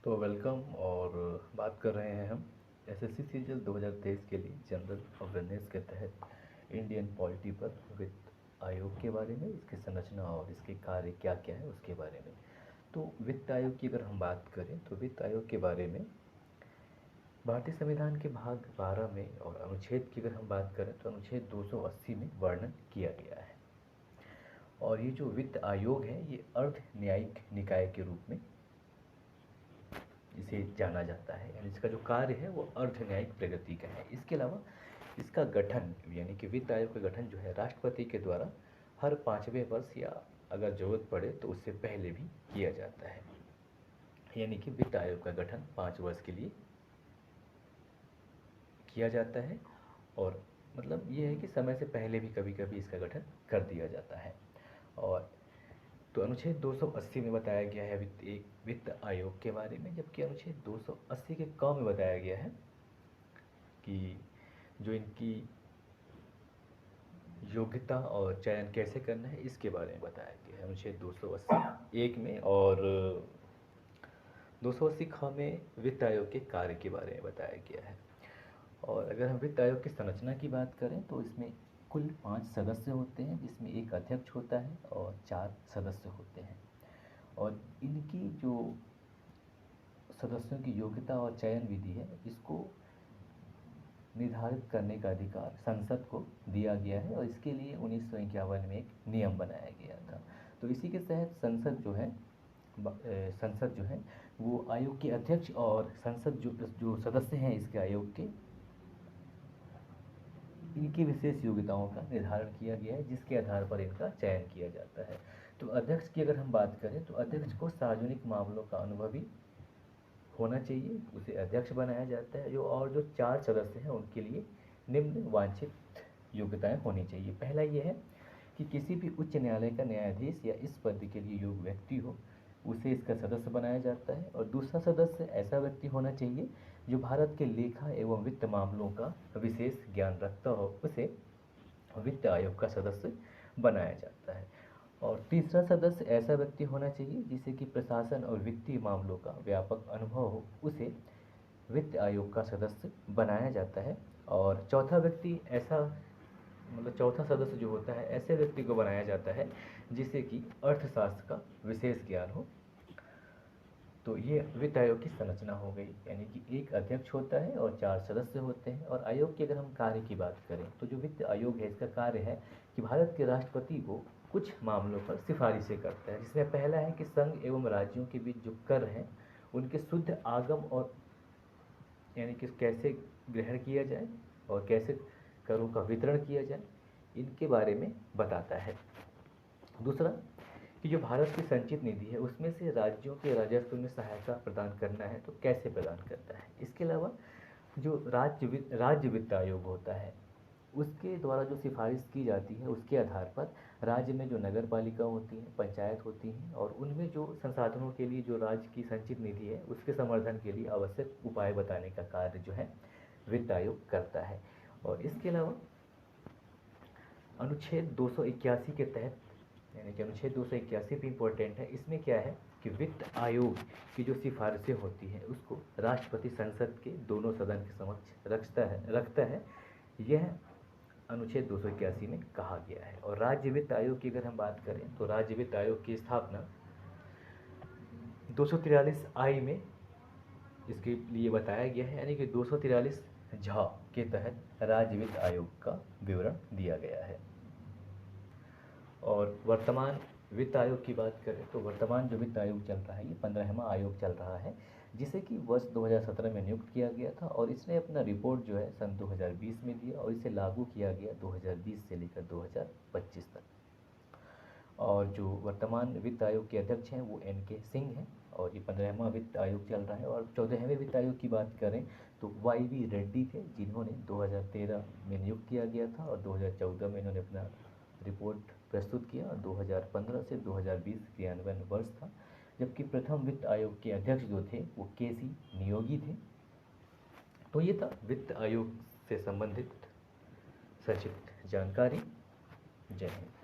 तो वेलकम। और बात कर रहे हैं हम एसएससी सीजीएल 2023 के लिए जनरल अवेयरनेस के तहत इंडियन पॉलिटी पर वित्त आयोग के बारे में, इसकी संरचना और इसके कार्य क्या क्या है उसके बारे में। तो वित्त आयोग की अगर हम बात करें तो वित्त आयोग के बारे में भारतीय संविधान के भाग 12 में और अनुच्छेद की अगर हम बात करें तो अनुच्छेद 280 में वर्णन किया गया है। और ये जो वित्त आयोग है ये अर्ध न्यायिक निकाय के रूप में इसे जाना जाता है, यानी इसका जो कार्य है वो अर्ध न्यायिक प्रगति का है। इसके अलावा इसका गठन यानी कि वित्त आयोग का गठन जो है राष्ट्रपति के द्वारा हर 5वें वर्ष या अगर ज़रूरत पड़े तो उससे पहले भी किया जाता है। यानी कि वित्त आयोग का गठन 5 वर्ष के लिए किया जाता है और मतलब ये है कि समय से पहले भी कभी कभी इसका गठन कर दिया जाता है। और तो अनुच्छेद 280 में बताया गया है वित्त आयोग के बारे में, जबकि अनुच्छेद 280 के क में बताया गया है कि जो इनकी योग्यता और चयन कैसे करना है इसके बारे में बताया गया है अनुच्छेद 280 एक में। और 280 ख में वित्त आयोग के कार्य के बारे में बताया गया है। और अगर हम वित्त आयोग की संरचना की बात करें तो इसमें कुल 5 सदस्य होते हैं, जिसमें एक अध्यक्ष होता है और 4 सदस्य होते हैं। और इनकी जो सदस्यों की योग्यता और चयन विधि है इसको निर्धारित करने का अधिकार संसद को दिया गया है और इसके लिए 1951 में एक नियम बनाया गया था। तो इसी के तहत संसद जो है वो आयोग के अध्यक्ष और संसद जो सदस्य हैं इसके आयोग के, इनकी विशेष योग्यताओं का निर्धारण किया गया है, जिसके आधार पर इनका चयन किया जाता है। तो अध्यक्ष की अगर हम बात करें तो अध्यक्ष को सार्वजनिक मामलों का अनुभवी होना चाहिए, उसे अध्यक्ष बनाया जाता है। जो 4 सदस्य हैं उनके लिए निम्न वांछित योग्यताएं होनी चाहिए। पहला ये है कि किसी भी उच्च न्यायालय का न्यायाधीश या इस पद के लिए योग्य व्यक्ति हो, उसे इसका सदस्य बनाया जाता है। और दूसरा सदस्य ऐसा व्यक्ति होना चाहिए जो भारत के लेखा एवं वित्त मामलों का विशेष ज्ञान रखता हो, उसे वित्त आयोग का सदस्य बनाया जाता है। और तीसरा सदस्य ऐसा व्यक्ति होना चाहिए जिसे कि प्रशासन और वित्तीय मामलों का व्यापक अनुभव हो, उसे वित्त आयोग का सदस्य बनाया जाता है। और चौथा व्यक्ति चौथा सदस्य जो होता है ऐसे व्यक्ति को बनाया जाता है जिसे कि अर्थशास्त्र का विशेष ज्ञान हो। तो ये वित्त आयोग की संरचना हो गई, यानी कि एक अध्यक्ष होता है और 4 सदस्य होते हैं। और आयोग की अगर हम कार्य की बात करें तो जो वित्त आयोग है इसका कार्य है कि भारत के राष्ट्रपति को कुछ मामलों पर सिफारिशें करता है, जिसमें पहला है कि संघ एवं राज्यों के बीच जो कर हैं उनके शुद्ध आगम और यानी कि कैसे ग्रहण किया जाए और कैसे करों का वितरण किया जाए, इनके बारे में बताता है। दूसरा कि जो भारत की संचित निधि है उसमें से राज्यों के राजस्व में सहायता प्रदान करना है तो कैसे प्रदान करता है। इसके अलावा जो राज्य वित्त आयोग होता है उसके द्वारा जो सिफारिश की जाती है उसके आधार पर राज्य में जो नगर पालिका होती हैं, पंचायत होती हैं, और उनमें जो संसाधनों के लिए जो राज्य की संचित निधि है उसके संवर्धन के लिए आवश्यक उपाय बताने का कार्य जो है वित्त आयोग करता है। और इसके अलावा अनुच्छेद 281 के तहत, यानी कि अनुच्छेद 281 भी इम्पोर्टेंट है, इसमें क्या है कि वित्त आयोग की जो सिफारिशें होती हैं उसको राष्ट्रपति संसद के दोनों सदन के समक्ष रखता है। यह अनुच्छेद 281 में कहा गया है। और राज्य वित्त आयोग की अगर हम बात करें तो राज्य वित्त आयोग की स्थापना 243 आई में इसके लिए बताया गया है, यानी कि 243 झ के तहत राज्य वित्त आयोग का विवरण दिया गया है। और वर्तमान वित्त आयोग की बात करें तो वर्तमान जो वित्त आयोग चल रहा है ये 15वां आयोग चल रहा है, जिसे कि वर्ष 2017 में नियुक्त किया गया था। और इसने अपना रिपोर्ट जो है सन 2020 में दिया और इसे लागू किया गया 2020 से लेकर 2025 तक। और जो वर्तमान वित्त आयोग के अध्यक्ष हैं वो NK सिंह हैं और ये 15वां वित्त आयोग चल रहा है। और 14वें वित्त आयोग की बात करें तो YV रेड्डी थे, जिन्होंने 2013 में नियुक्त किया गया था और 2014 में इन्होंने अपना रिपोर्ट प्रस्तुत किया। और 2015 से 2020 क्रियान्वयन वर्ष था। जबकि प्रथम वित्त आयोग के अध्यक्ष जो थे वो KC नियोगी थे। तो ये था वित्त आयोग से संबंधित संक्षिप्त जानकारी। जय हिंद।